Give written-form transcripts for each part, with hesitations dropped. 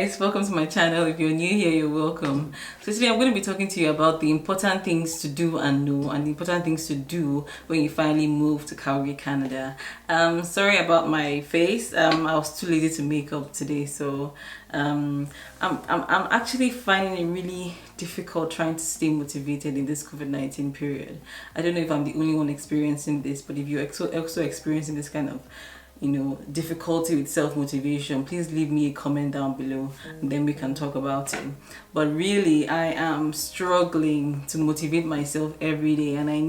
guys, welcome to my channel. If you're new here, you're welcome. So today I'm going to be talking to you about the important things to do and know, and the important things to do when you finally move to Calgary, Canada. Sorry about my face. I was too lazy to make up today, so I'm actually finding it really difficult trying to stay motivated in this COVID-19 period. I don't know if I'm the only one experiencing this, but if you're also experiencing this kind of difficulty with self-motivation, please leave me a comment down below and then we can talk about it. But really, I am struggling to motivate myself every day, and I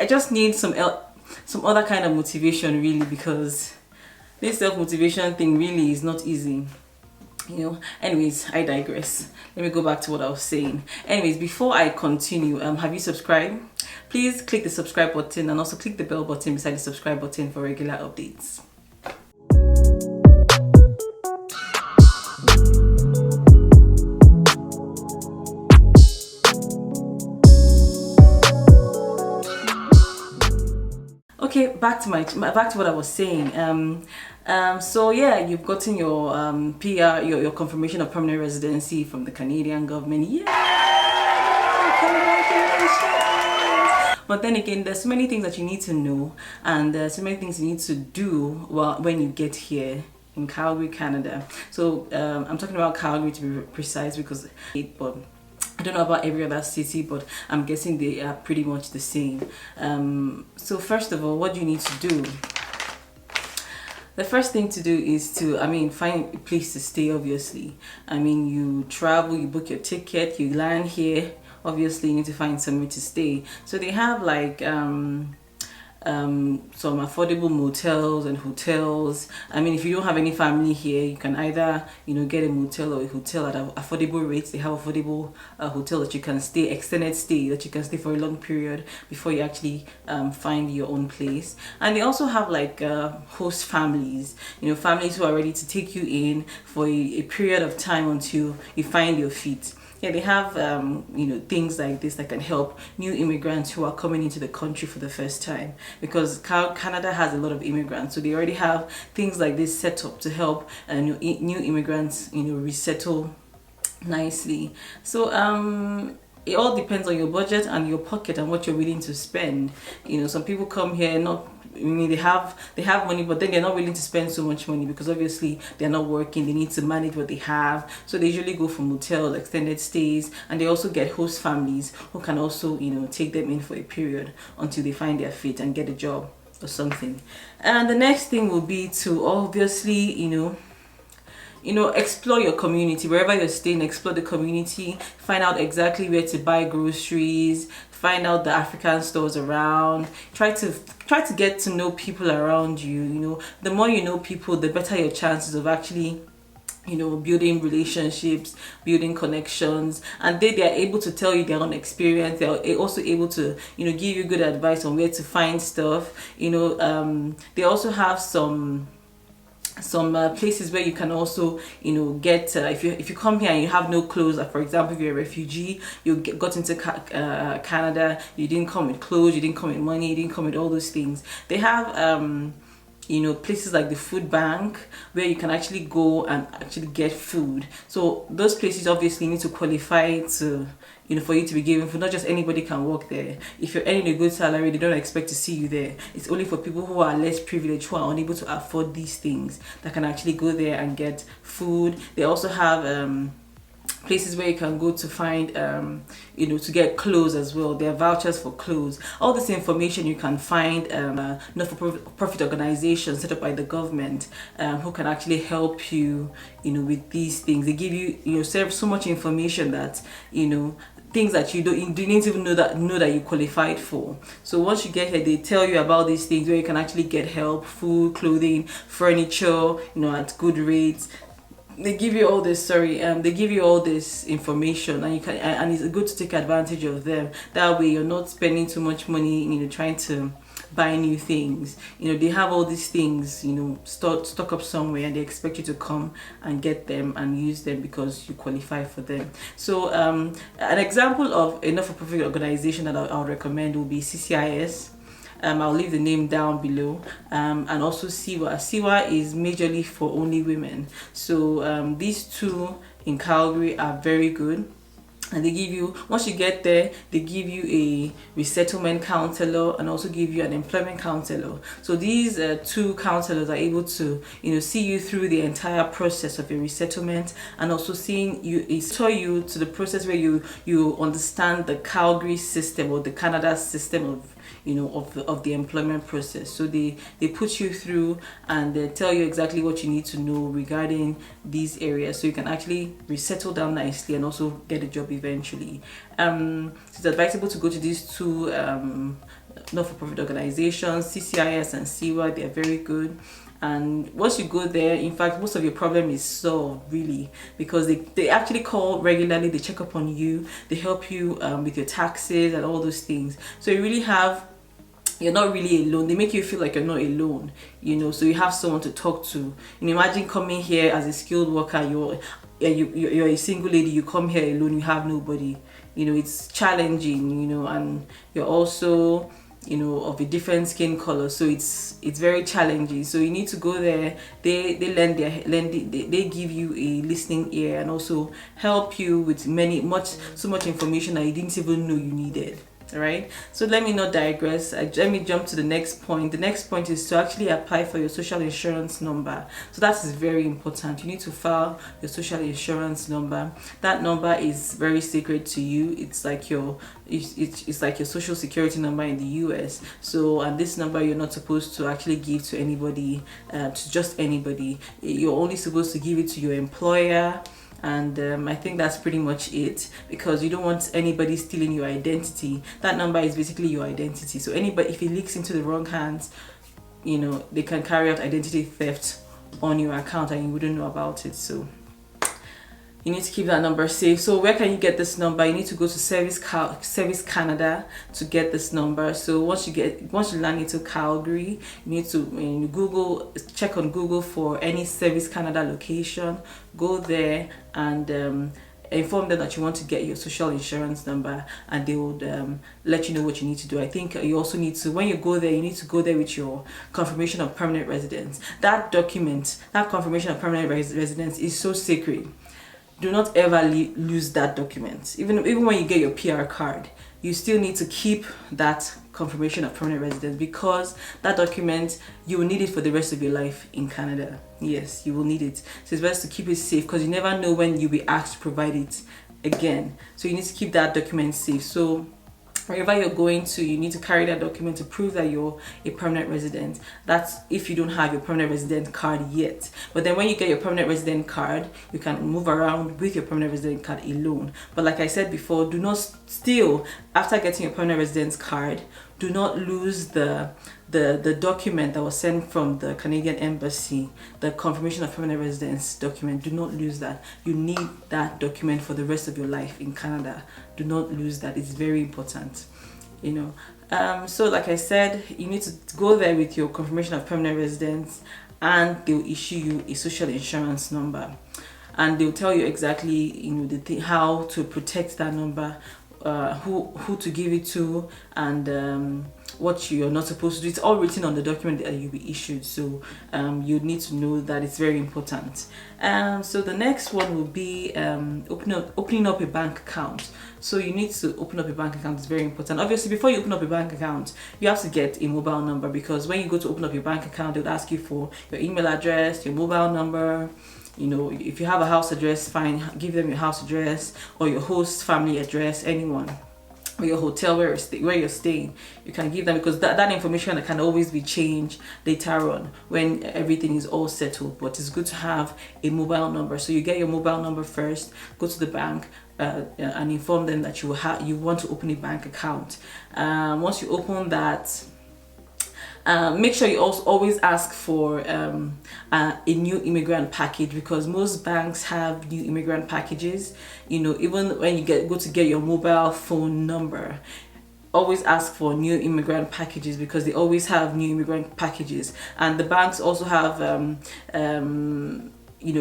just need some other kind of motivation, really, because this self-motivation thing really is not easy. Anyways, I digress. Let me go back to what I was saying. Anyways, before I continue, have you subscribed? Please click the subscribe button and also click the bell button beside the subscribe button for regular updates. Okay, back to what I was saying. So yeah, you've gotten your PR, your confirmation of permanent residency from the Canadian government. Yeah, congratulations! But then again, there's so many things that you need to know, and there's so many things you need to do when you get here in Calgary, Canada. So I'm talking about Calgary to be precise, because but I don't know about every other city, but I'm guessing they are pretty much the same. So first of all, what do you need to do? The first thing to do is to, find a place to stay, obviously. You travel, you book your ticket, you land here. Obviously, you need to find somewhere to stay. So they have like some affordable motels and hotels. If you don't have any family here, you can either get a motel or a hotel at affordable rates. They have affordable hotel that you can stay, extended stay that you can stay for a long period before you actually find your own place. And they also have like host families, families who are ready to take you in for a period of time until you find your feet. Yeah, they have things like this that can help new immigrants who are coming into the country for the first time, because Canada has a lot of immigrants, so they already have things like this set up to help new immigrants resettle nicely. So it all depends on your budget and your pocket and what you're willing to spend. Some people come here they have money, but then they're not willing to spend so much money because obviously they're not working. They need to manage what they have, so they usually go for motels, extended stays, and they also get host families who can also take them in for a period until they find their feet and get a job or something. And the next thing will be to obviously explore your community. Wherever you're staying, explore the community, find out exactly where to buy groceries, find out the African stores around, try to get to know people around you. The more you know people, the better your chances of actually building relationships, building connections. And they are able to tell you their own experience. They're also able to give you good advice on where to find stuff. They also have some places where you can also get if you come here and you have no clothes, like for example if you're a refugee, you got into Canada, you didn't come with clothes, you didn't come with money, you didn't come with all those things. They have places like the food bank where you can actually go and actually get food. So those places obviously need to qualify to for you to be given food. Not just anybody can work there. If you're earning a good salary, they don't expect to see you there. It's only for people who are less privileged, who are unable to afford these things, that can actually go there and get food. They also have places where you can go to find to get clothes as well. There are vouchers for clothes. All this information you can find not-for-profit organizations set up by the government who can actually help you with these things. They give you so much information that things that you didn't even know that you qualified for. So once you get here, they tell you about these things where you can actually get help, food, clothing, furniture, at good rates. They give you all this they give you all this information, and it's good to take advantage of them. That way you're not spending too much money trying to buy new things. They have all these things stock up somewhere, and they expect you to come and get them and use them because you qualify for them. So an example of a not-for-profit organization that I'll recommend will be CCIS. I'll leave the name down below. And also Siwa is majorly for only women. So these two in Calgary are very good. And they give you, once you get there, they give you a resettlement counselor and also give you an employment counselor. So these two counselors are able to, see you through the entire process of your resettlement, and also seeing you, show you to the process where you understand the Calgary system or the Canada system of the employment process. So they put you through and they tell you exactly what you need to know regarding these areas, so you can actually resettle down nicely and also get a job eventually. It's advisable to go to these two not-for-profit organizations, CCIS and CIWA. They're very good. And once you go there, in fact, most of your problem is solved, really, because they actually call regularly, they check up on you, they help you with your taxes and all those things. So you're not really alone. They make you feel like you're not alone, so you have someone to talk to. Imagine coming here as a skilled worker, you're a single lady, you come here alone, you have nobody. It's challenging, and you're also of a different skin color, so it's very challenging. So you need to go there. They give you a listening ear and also help you with so much information that you didn't even know you needed. All right, so let me not digress. Let me jump to the next point. The next point is to actually apply for your social insurance number. So that is very important. You need to file your social insurance number. That number is very sacred to you. It's like your social security number in the US. So, and this number you're not supposed to actually give to anybody, to just anybody. You're only supposed to give it to your employer. And I think that's pretty much it, because you don't want anybody stealing your identity. That number is basically your identity. So anybody, if it leaks into the wrong hands, they can carry out identity theft on your account and you wouldn't know about it. So you need to keep that number safe. So where can you get this number? You need to go to Service Canada to get this number. So once you land into Calgary, you need to check on Google for any Service Canada location. Go there and inform them that you want to get your social insurance number, and they would let you know what you need to do. I think you also need to, when you go there, you need to go there with your confirmation of permanent residence. That document, that confirmation of permanent residence, is so sacred. Do not ever lose that document. Even when you get your PR card, you still need to keep that confirmation of permanent residence, because that document, you will need it for the rest of your life in Canada. Yes, you will need it. So it's best to keep it safe, because you never know when you'll be asked to provide it again. So you need to keep that document safe. So wherever you're going to, you need to carry that document to prove that you're a permanent resident. That's if you don't have your permanent resident card yet. But then when you get your permanent resident card, you can move around with your permanent resident card alone. But like I said before, do not still, after getting your permanent residence card, do not lose the document that was sent from the Canadian Embassy, the confirmation of permanent residence document. Do not lose that. You need that document for the rest of your life in Canada. Do not lose that. It's very important. So like I said, you need to go there with your confirmation of permanent residence, and they'll issue you a social insurance number, and they'll tell you exactly how to protect that number, who to give it to, and what you're not supposed to do. It's all written on the document that you'll be issued. So you need to know that it's very important. So the next one will be opening up a bank account. So you need to open up a bank account. It's very important. Obviously, before you open up a bank account, you have to get a mobile number, because when you go to open up your bank account, they'll ask you for your email address, your mobile number. If you have a house address, fine, give them your house address, or your host family address, anyone, or your hotel where you're staying. You can give them, because that information can always be changed later on when everything is all settled. But it's good to have a mobile number. So you get your mobile number first, go to the bank, and inform them that you want to open a bank account. Once you open that, make sure you also always ask for a new immigrant package, because most banks have new immigrant packages. Even when you go to get your mobile phone number, always ask for new immigrant packages, because they always have new immigrant packages. And the banks also have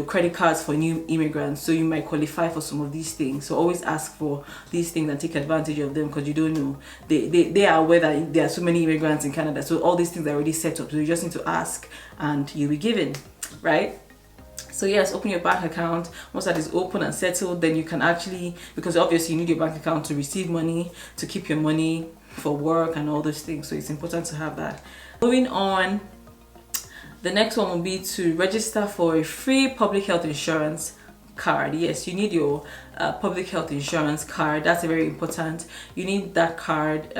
credit cards for new immigrants, so you might qualify for some of these things. So always ask for these things and take advantage of them, because you don't know, they are aware that there are so many immigrants in Canada, so all these things are already set up, so you just need to ask and you'll be given, right? So yes, open your bank account. Once that is open and settled, then you can actually, because obviously you need your bank account to receive money, to keep your money for work and all those things, so it's important to have that. Moving on, the next one will be to register for a free public health insurance card. Yes, you need your public health insurance card. That's very important. You need that card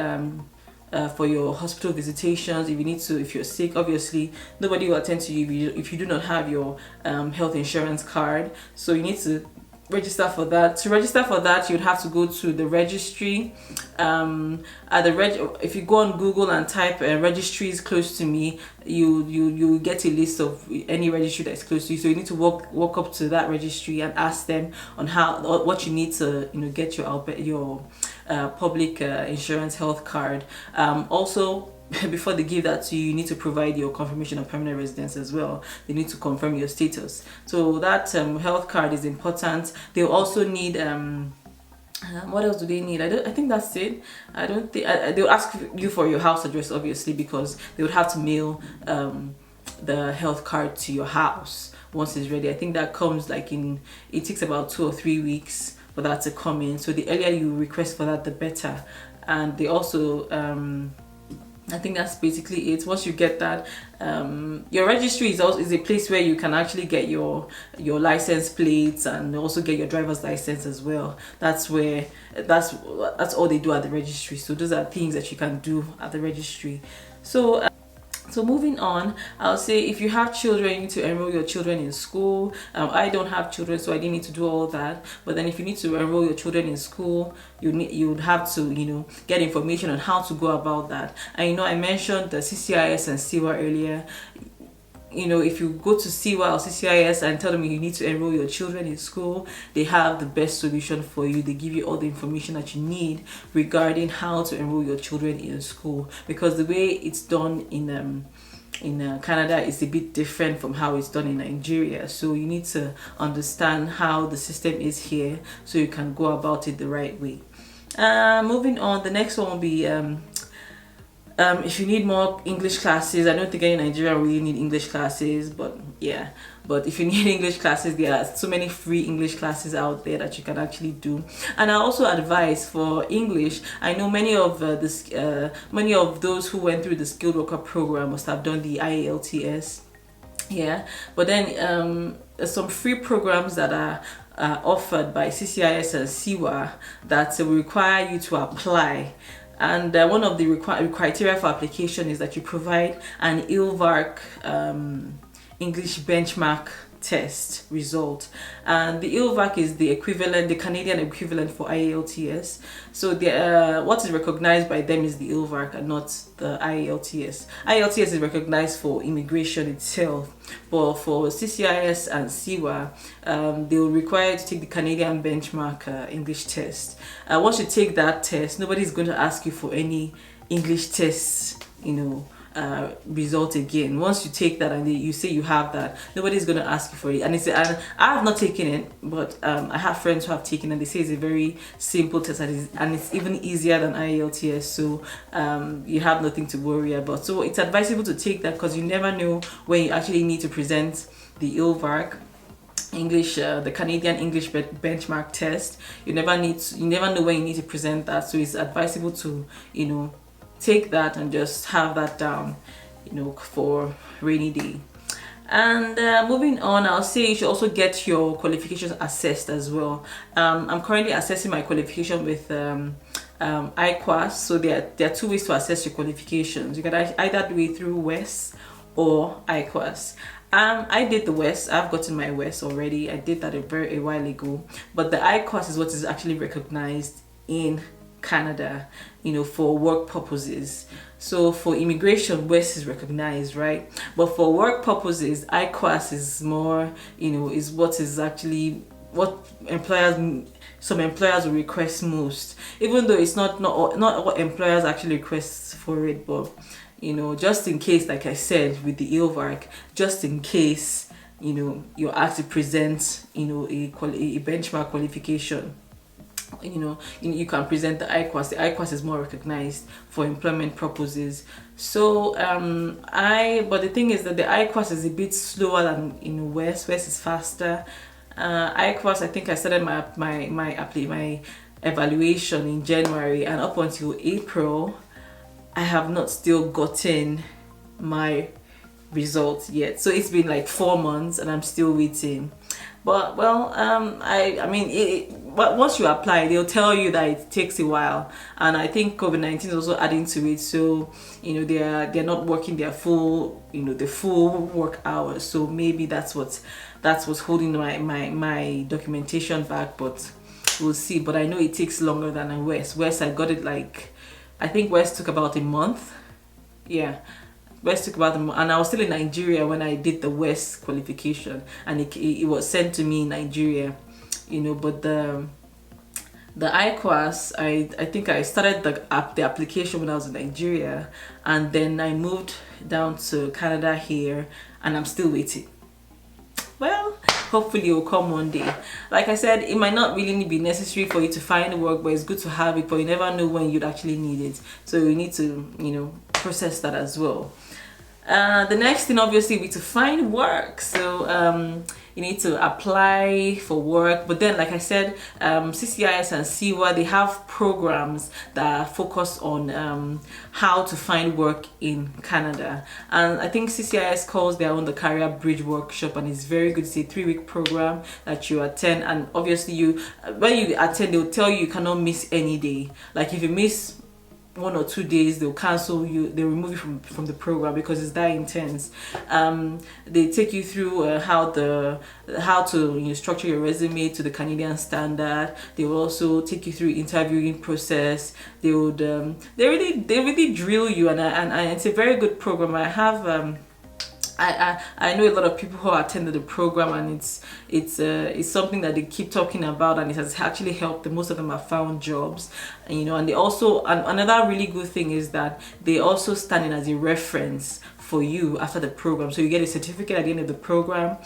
for your hospital visitations. If you're sick, obviously nobody will attend to you if you do not have your health insurance card. So you need to register for that. To register for that, you'd have to go to the registry. If you go on Google and type registries close to me, you get a list of any registry that's close to you. So you need to walk up to that registry and ask them on what you need to get your public insurance health card. Also, before they give that to you, you need to provide your confirmation of permanent residence as well. They need to confirm your status. So that health card is important. They'll also need what else do they need? I think that's it. I don't think they'll ask you for your house address, obviously, because they would have to mail the health card to your house once it's ready. I think that comes it takes about 2 or 3 weeks for that to come in. So the earlier you request for that, the better. And they also I think that's basically it. Once you get that, your registry is a place where you can actually get your license plates and also get your driver's license as well. That's all they do at the registry. So those are things that you can do at the registry. So moving on, I'll say if you have children, you need to enroll your children in school. I don't have children, so I didn't need to do all that. But then if you need to enroll your children in school, you would have to get information on how to go about that. And I mentioned the CCIS and CIWA earlier. If you go to CIWA or CCIS and tell them you need to enroll your children in school, they have the best solution for you. They give you all the information that you need regarding how to enroll your children in school, because the way it's done in Canada is a bit different from how it's done in Nigeria. So you need to understand how the system is here so you can go about it the right way. Moving on, the next one will be if you need more English classes. I don't think any Nigerian really need English classes, but yeah. But if you need English classes, there are so many free English classes out there that you can actually do. And I also advise for English. I know many of those who went through the skilled worker program must have done the IELTS. Yeah, but then there's some free programs that are offered by CCIS and CIWA that will require you to apply. And one of the criteria for application is that you provide an ILVARC English benchmark test result. And the ILVARC is the Canadian equivalent for IELTS. So what is recognized by them is the ILVARC and not the IELTS. IELTS is recognized for immigration itself, but for CCIS and CIWA, they will require you to take the Canadian benchmark English test. Once you take that test, nobody's going to ask you for any English tests, result again. Once you take that and you say you have that, nobody's going to ask you for it. And I have not taken it, but I have friends who have taken it. They say it's a very simple test and it's even easier than IELTS, so you have nothing to worry about. So it's advisable to take that, because you never know when you actually need to present the ILVARC English, the Canadian English benchmark test. You never know when you need to present that. So it's advisable to take that and just have that down, for rainy day. And moving on, I'll say you should also get your qualifications assessed as well. I'm currently assessing my qualification with IQAS. So there are 2 ways to assess your qualifications. You can either do it through WES or IQAS. I did the WES. I've gotten my WES already. I did that a while ago. But the IQAS is what is actually recognized in Canada, for work purposes. So for immigration, WES is recognized, right? But for work purposes, IQAS is more, is what is actually what some employers will request most, even though it's not what employers actually request for it. But just in case, like I said with the ILVARC, just in case you're asked to present, a benchmark qualification. You can present the IQAS. The IQAS is more recognized for employment purposes. So but the thing is that the IQAS is a bit slower than West. West is faster. IQAS, I think I started my evaluation in January, and up until April I have not still gotten my results yet. So it's been like 4 months and I'm still waiting. But but once you apply, they'll tell you that it takes a while, and I think COVID-19 is also adding to it. So they're not working their full the full work hours. So maybe that's what's holding my documentation back. But we'll see. But I know it takes longer than a West. I got it I think West took about a month. Yeah. West took about a month, and I was still in Nigeria when I did the West qualification, and it was sent to me in Nigeria, but the IQAS, I think I started the application when I was in Nigeria, and then I moved down to Canada here, and I'm still waiting. Well, hopefully it will come one day. Like I said, it might not really be necessary for you to find work, but it's good to have it, but you never know when you'd actually need it. So you need to, process that as well. The next thing obviously will be to find work. So you need to apply for work, but then like I said, CCIS and CWA, they have programs that focus on how to find work in Canada, and I think CCIS calls their own the Career Bridge Workshop, and it's very good. It's a 3-week program that you attend, and obviously when you attend, they'll tell you cannot miss any day. Like if you miss 1 or 2 days, they'll cancel you, they remove you from the program because it's that intense. They take you through how to structure your resume to the Canadian standard. They will also take you through interviewing process. They really drill you, and it's a very good program. I have I know a lot of people who attended the program, and it's something that they keep talking about, and it has actually helped them. Most of them have found jobs, and they also, and another really good thing is that they also stand in as a reference for you after the program. So you get a certificate at the end of the program,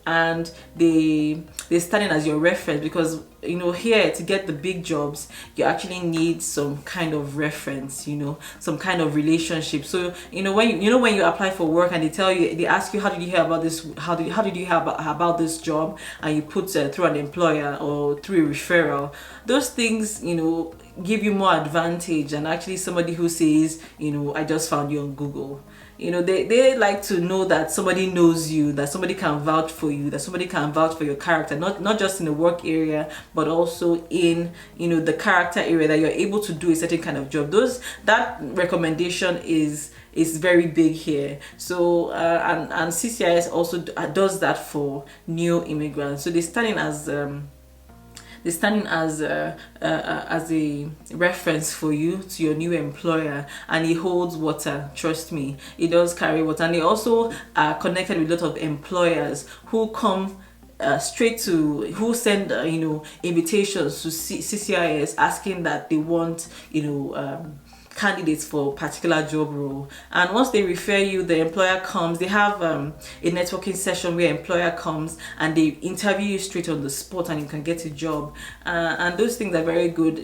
and they stand in as your reference, because here to get the big jobs you actually need some kind of reference, some kind of relationship. So when you apply for work and they ask you, how did you hear about this, how did you hear about this job, and you put through an employer or through a referral, those things give you more advantage than actually somebody who says, I just found you on Google. They like to know that somebody knows you, that somebody can vouch for you, that somebody can vouch for your character, not just in the work area, but also in the character area, that you're able to do a certain kind of job. That recommendation is very big here. So and CCIS also does that for new immigrants. So they're standing as a reference for you to your new employer, and it holds water. Trust me, it does carry water. And they also are connected with a lot of employers who come who send invitations to CCIS asking that they want candidates for a particular job role. And once they refer you, the employer comes. They have a networking session where employer comes and they interview you straight on the spot, and you can get a job. And those things are very good.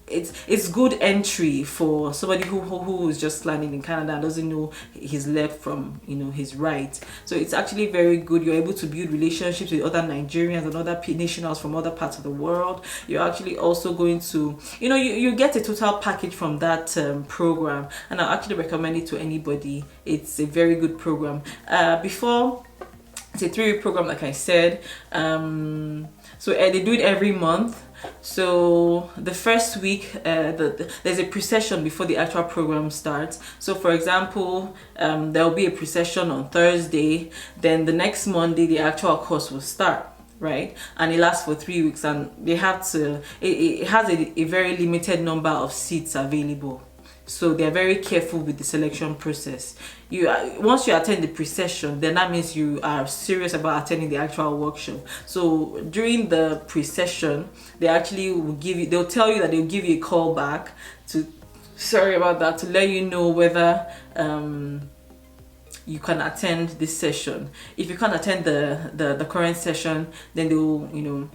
It's good entry for somebody who is just landing in Canada and doesn't know his left from his right. So it's actually very good. You're able to build relationships with other Nigerians and other nationals from other parts of the world. You're actually also going to you get a total package from that program, and I actually recommend it to anybody. It's a very good program. It's a 3-week program, like I said. So they do it every month. So the first week, there's a pre-session before the actual program starts. So for example, there will be a pre-session on Thursday. Then the next Monday, the actual course will start, right? And it lasts for 3 weeks, and they have to. It has a very limited number of seats available. So they're very careful with the selection process. Once you attend the pre-session, then that means you are serious about attending the actual workshop. So during the pre-session, they actually will they'll tell you that they'll give you a call back to let you know whether you can attend this session. If you can't attend the current session, then they will, you know,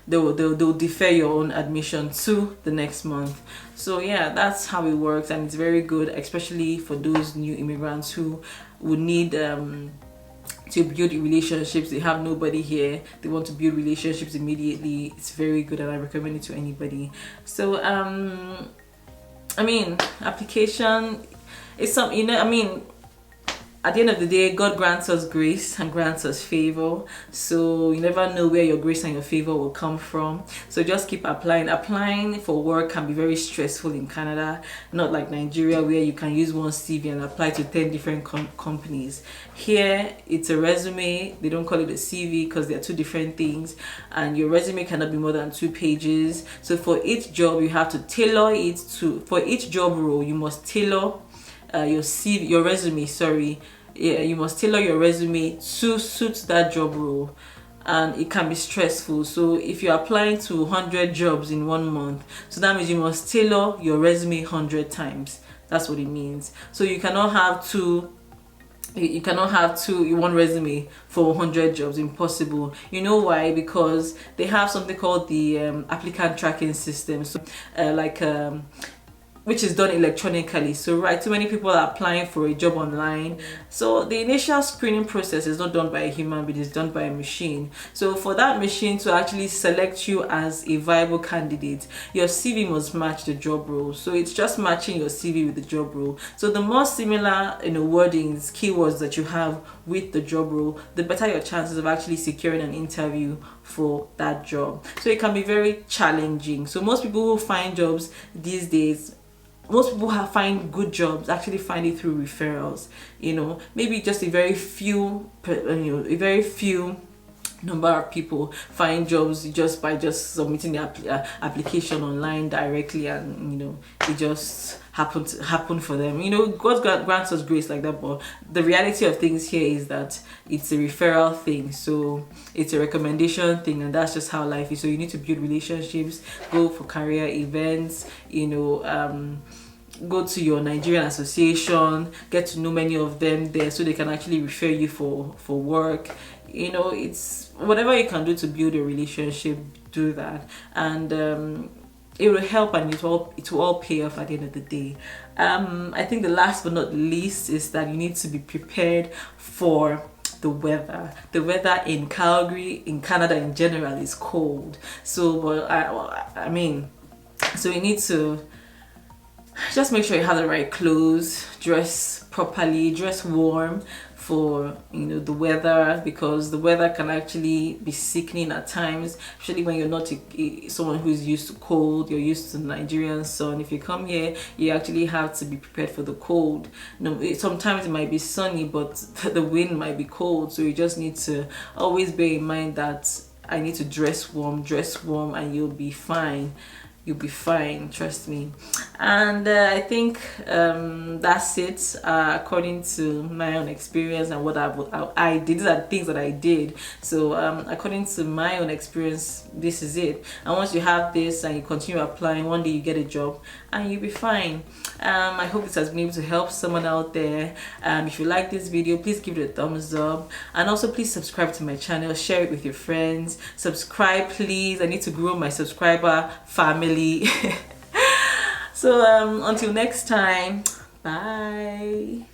they'll defer your own admission to the next month. So yeah, that's how it works, and it's very good, especially for those new immigrants who would need to build relationships. They have nobody here, they want to build relationships immediately. It's very good, and I recommend it to anybody. So I mean, application is some, you know, I mean, at the end of the day, God grants us grace and grants us favor. So you never know where your grace and your favor will come from. So just keep applying. Applying for work can be very stressful in Canada, not like Nigeria where you can use one CV and apply to 10 different companies. Here, it's a resume. They don't call it a CV because they're two different things. And your resume cannot be more than 2 pages. So for each job, you have to tailor it to, for each job role, you must tailor your CV, your resume, sorry. Yeah, you must tailor your resume to suit that job role, and it can be stressful. So if you're applying to 100 jobs in 1 month, so that means you must tailor your resume 100 times. That's what it means. So you cannot have one resume for 100 jobs. Impossible. You know why? Because they have something called the applicant tracking system. So which is done electronically. So right, too many people are applying for a job online. So the initial screening process is not done by a human being, it's done by a machine. So for that machine to actually select you as a viable candidate, your CV must match the job role. So it's just matching your CV with the job role. So the more similar, you know, wordings, keywords that you have with the job role, the better your chances of actually securing an interview for that job. So it can be very challenging. So most people who find jobs these days, most people who find good jobs actually find it through referrals. You know, maybe just a very few number of people find jobs just by submitting the application online directly, and you know, it just happen for them. You know, God grants us grace like that, but the reality of things here is that it's a referral thing, so it's a recommendation thing, and that's just how life is. So you need to build relationships, go for career events, you know, go to your Nigerian association, get to know many of them there so they can actually refer you for work. You know, it's whatever you can do to build a relationship, do that, and it will help, and it will all pay off at the end of the day. I think the last but not least is that you need to be prepared for the weather. The weather in Calgary, in Canada in general, is cold. So I mean, so you need to just make sure you have the right clothes, dress properly, dress warm for, you know, the weather, because the weather can actually be sickening at times, especially when you're not someone who's used to cold, you're used to Nigerian sun. If you come here, you actually have to be prepared for the cold. You know, sometimes it might be sunny, but the wind might be cold, so you just need to always bear in mind that I need to dress warm, and you'll be fine. You'll be fine, trust me. And I think that's it, according to my own experience and what I did. These are the things that I did. So according to my own experience, this is it. And once you have this and you continue applying, one day you get a job and you'll be fine. I hope this has been able to help someone out there. If you like this video, please give it a thumbs up, and also please subscribe to my channel, share it with your friends. Subscribe, please. I need to grow my subscriber family. So until next time, bye.